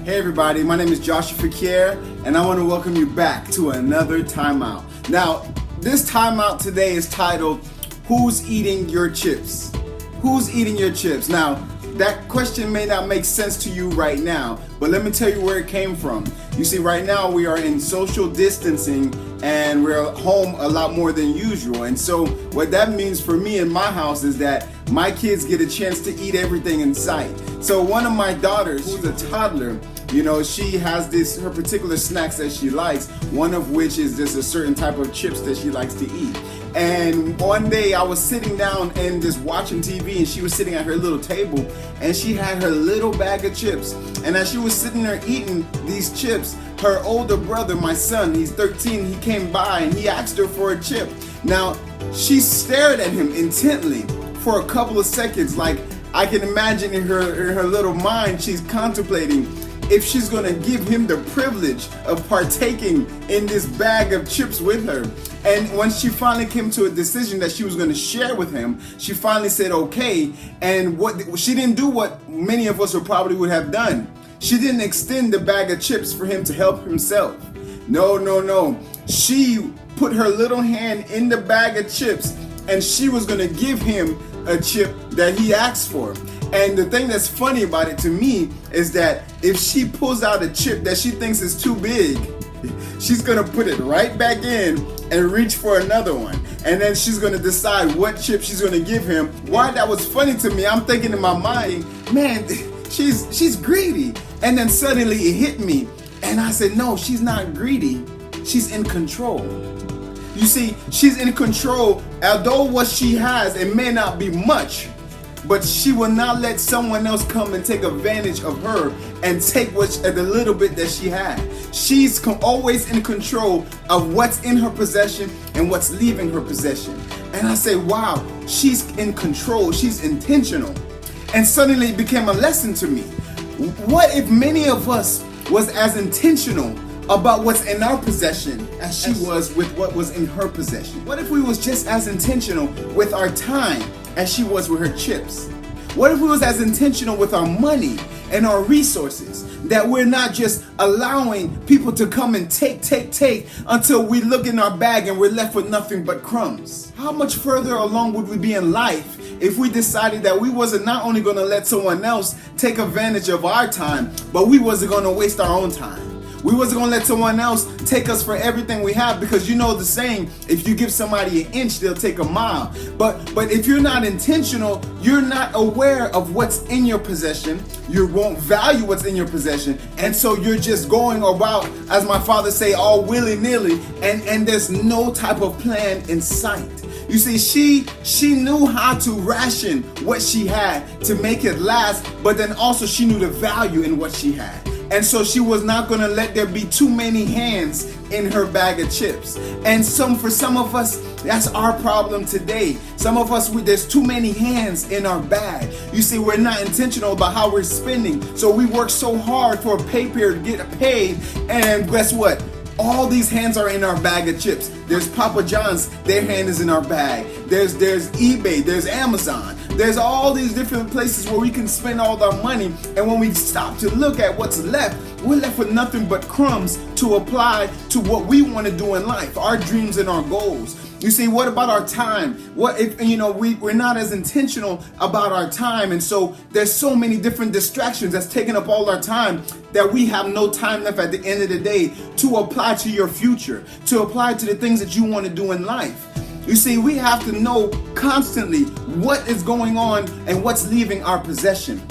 Hey everybody, my name is Joshua Fakir, and I want to welcome you back to another timeout. Now, this timeout today is titled, Who's Eating Your Chips? Who's eating your chips? Now, that question may not make sense to you right now, but let me tell you where it came from. You see, right now we are in social distancing and we're home a lot more than usual. And so what that means for me in my house is that my kids get a chance to eat everything in sight. So one of my daughters, who's a toddler, she has her particular snacks that she likes, one of which is just a certain type of chips that she likes to eat. And one day I was sitting down and just watching TV, and she was sitting at her little table and she had her little bag of chips. And as she was sitting there eating these chips, her older brother, my son, he's 13, he came by and he asked her for a chip. Now, she stared at him intently for a couple of seconds, like I can imagine in her little mind, she's contemplating if she's gonna give him the privilege of partaking in this bag of chips with her. And when she finally came to a decision that she was gonna share with him, she finally said okay. And she didn't do what many of us would have done. She didn't extend the bag of chips for him to help himself. No. She put her little hand in the bag of chips and she was gonna give him a chip that he asked for. And the thing that's funny about it to me is that if she pulls out a chip that she thinks is too big, she's gonna put it right back in and reach for another one. And then she's gonna decide what chip she's gonna give him. Why that was funny to me, I'm thinking in my mind, man, she's greedy. And then suddenly it hit me. And I said, no, she's not greedy. She's in control. You see, she's in control. Although what she has, it may not be much, but she will not let someone else come and take advantage of her and take the little bit that she had. She's always in control of what's in her possession and what's leaving her possession. And I say, wow, she's in control. She's intentional. And suddenly it became a lesson to me. What if many of us was as intentional about what's in our possession as she was with what was in her possession? What if we was just as intentional with our time as she was with her chips? What if we was as intentional with our money and our resources, that we're not just allowing people to come and take until we look in our bag and we're left with nothing but crumbs? How much further along would we be in life if we decided that we wasn't not only going to let someone else take advantage of our time, but we wasn't going to waste our own time? We wasn't gonna let someone else take us for everything we have, because you know the saying, if you give somebody an inch, they'll take a mile. But if you're not intentional, you're not aware of what's in your possession. You won't value what's in your possession. And so you're just going about, as my father say, all willy-nilly, and there's no type of plan in sight. You see, she knew how to ration what she had to make it last, but then also she knew the value in what she had. And so she was not going to let there be too many hands in her bag of chips. And for some of us, that's our problem today. Some of us, there's too many hands in our bag. You see, we're not intentional about how we're spending. So we work so hard for a pay period to get paid. And guess what? All these hands are in our bag of chips. There's Papa John's, their hand is in our bag. There's eBay, there's Amazon. There's all these different places where we can spend all our money. And when we stop to look at what's left, we're left with nothing but crumbs to apply to what we want to do in life, our dreams and our goals. You see, what about our time? What if, we're not as intentional about our time, and so there's so many different distractions that's taking up all our time that we have no time left at the end of the day to apply to your future, to apply to the things that you want to do in life. You see, we have to know constantly what is going on and what's leaving our possession,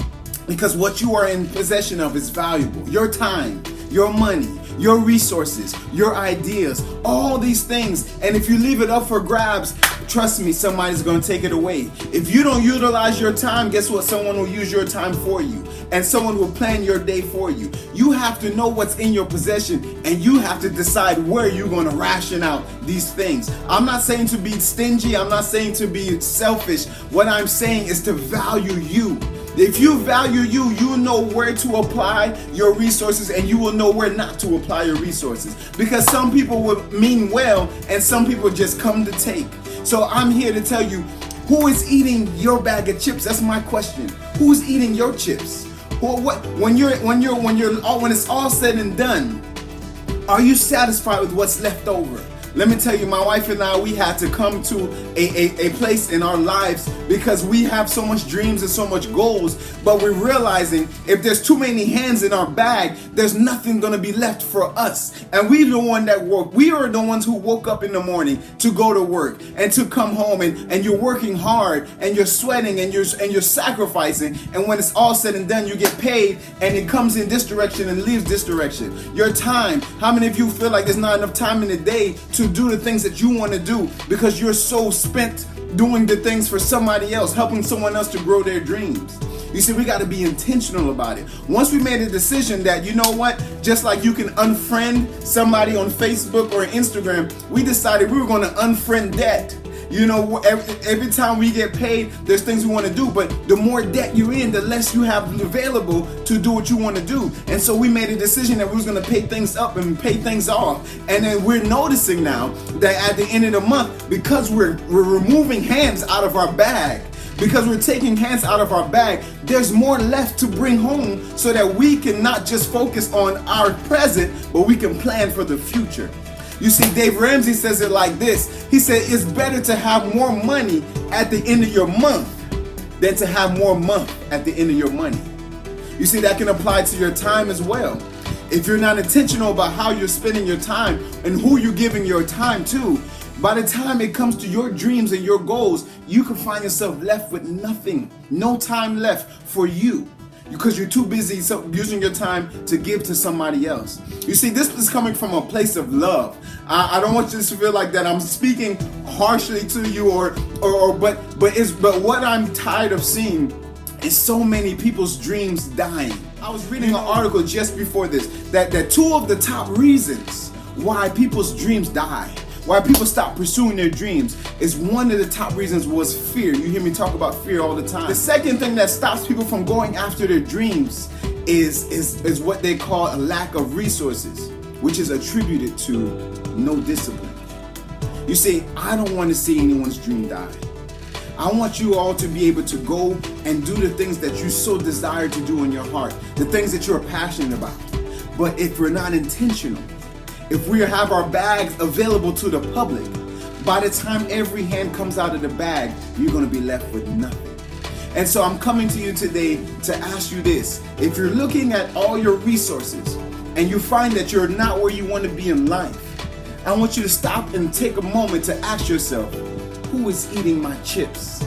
because what you are in possession of is valuable. Your time, your money, your resources, your ideas, all these things. And if you leave it up for grabs, trust me, somebody's going to take it away. If you don't utilize your time, guess what? Someone will use your time for you, and someone will plan your day for you. You have to know what's in your possession, and you have to decide where you're going to ration out these things. I'm not saying to be stingy. I'm not saying to be selfish. What I'm saying is to value you. If you value you, you know where to apply your resources, and you will know where not to apply your resources. Because some people will mean well, and some people just come to take. So I'm here to tell you, who is eating your bag of chips? That's my question. Who's eating your chips? When it's all said and done, are you satisfied with what's left over? Let me tell you, my wife and I, we had to come to a place in our lives because we have so much dreams and so much goals, but we're realizing if there's too many hands in our bag, there's nothing going to be left for us. And we are the ones who woke up in the morning to go to work and to come home, and you're working hard and you're sweating and you're sacrificing, and when it's all said and done, you get paid and it comes in this direction and leaves this direction. Your time, how many of you feel like there's not enough time in the day to do the things that you want to do because you're so spent doing the things for somebody else, helping someone else to grow their dreams? You see, we got to be intentional about it. Once we made a decision that, you know what, just like you can unfriend somebody on Facebook or Instagram, we decided we were going to unfriend debt. You know, every time we get paid, there's things we want to do, but the more debt you're in, the less you have available to do what you want to do. And so we made a decision that we was going to pay things up and pay things off. And then we're noticing now that at the end of the month, because we're removing hands out of our bag, because we're taking hands out of our bag, there's more left to bring home so that we can not just focus on our present, but we can plan for the future. You see, Dave Ramsey says it like this. He said, it's better to have more money at the end of your month than to have more month at the end of your money. You see, that can apply to your time as well. If you're not intentional about how you're spending your time and who you're giving your time to, by the time it comes to your dreams and your goals, you can find yourself left with nothing, no time left for you, because you're too busy using your time to give to somebody else. You see, this is coming from a place of love. I don't want you to feel like that I'm speaking harshly to you, but what I'm tired of seeing is so many people's dreams dying. I was reading an article just before this that two of the top reasons why people's dreams die, why people stop pursuing their dreams, is one of the top reasons was fear. You hear me talk about fear all the time. The second thing that stops people from going after their dreams is what they call a lack of resources, which is attributed to no discipline. You see, I don't want to see anyone's dream die. I want you all to be able to go and do the things that you so desire to do in your heart, the things that you're passionate about. But if we're not intentional, if we have our bags available to the public, by the time every hand comes out of the bag, you're going to be left with nothing. And so I'm coming to you today to ask you this. If you're looking at all your resources and you find that you're not where you want to be in life, I want you to stop and take a moment to ask yourself, who is eating my chips?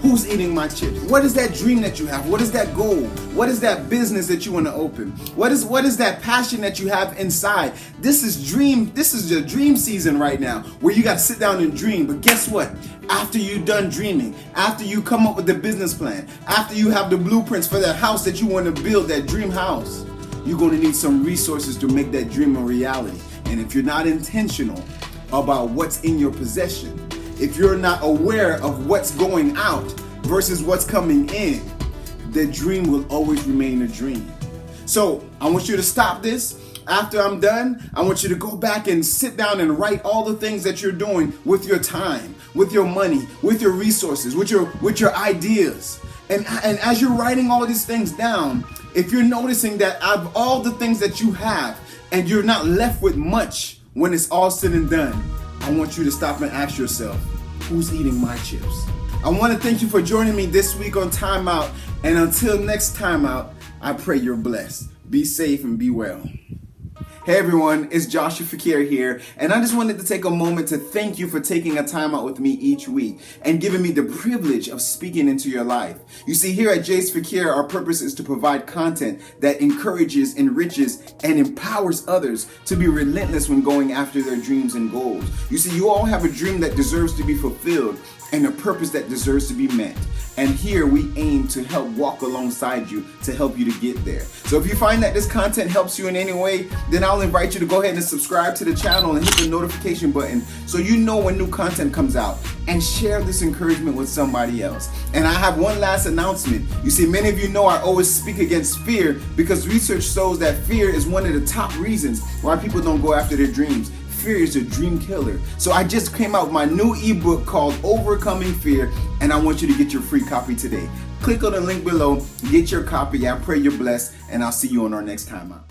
Who's eating my chips? What is that dream that you have? What is that goal? What is that business that you want to open? What is that passion that you have inside? This is the dream season right now, where you got to sit down and dream. But guess what? After you're done dreaming, after you come up with the business plan, after you have the blueprints for that house that you want to build, that dream house, you're going to need some resources to make that dream a reality. And if you're not intentional about what's in your possession, if you're not aware of what's going out versus what's coming in, the dream will always remain a dream. So I want you to stop this. After I'm done, I want you to go back and sit down and write all the things that you're doing with your time, with your money, with your resources, with your ideas. And as you're writing all these things down, if you're noticing that out of all the things that you have and you're not left with much when it's all said and done, I want you to stop and ask yourself, who's eating my chips? I want to thank you for joining me this week on Time Out. And until next time out, I pray you're blessed. Be safe and be well. Hey everyone, it's Joshua Fakir here, and I just wanted to take a moment to thank you for taking a time out with me each week and giving me the privilege of speaking into your life. You see, here at Jace Fakir, our purpose is to provide content that encourages, enriches, and empowers others to be relentless when going after their dreams and goals. You see, you all have a dream that deserves to be fulfilled and a purpose that deserves to be met. And here we aim to help walk alongside you to help you to get there. So if you find that this content helps you in any way, then I'll invite you to go ahead and subscribe to the channel and hit the notification button so you know when new content comes out, and share this encouragement with somebody else. And I have one last announcement. You see, many of you know I always speak against fear because research shows that fear is one of the top reasons why people don't go after their dreams. Fear is a dream killer. So I just came out with my new ebook called Overcoming Fear, and I want you to get your free copy today. Click on the link below, get your copy. I pray you're blessed, and I'll see you on our next time out.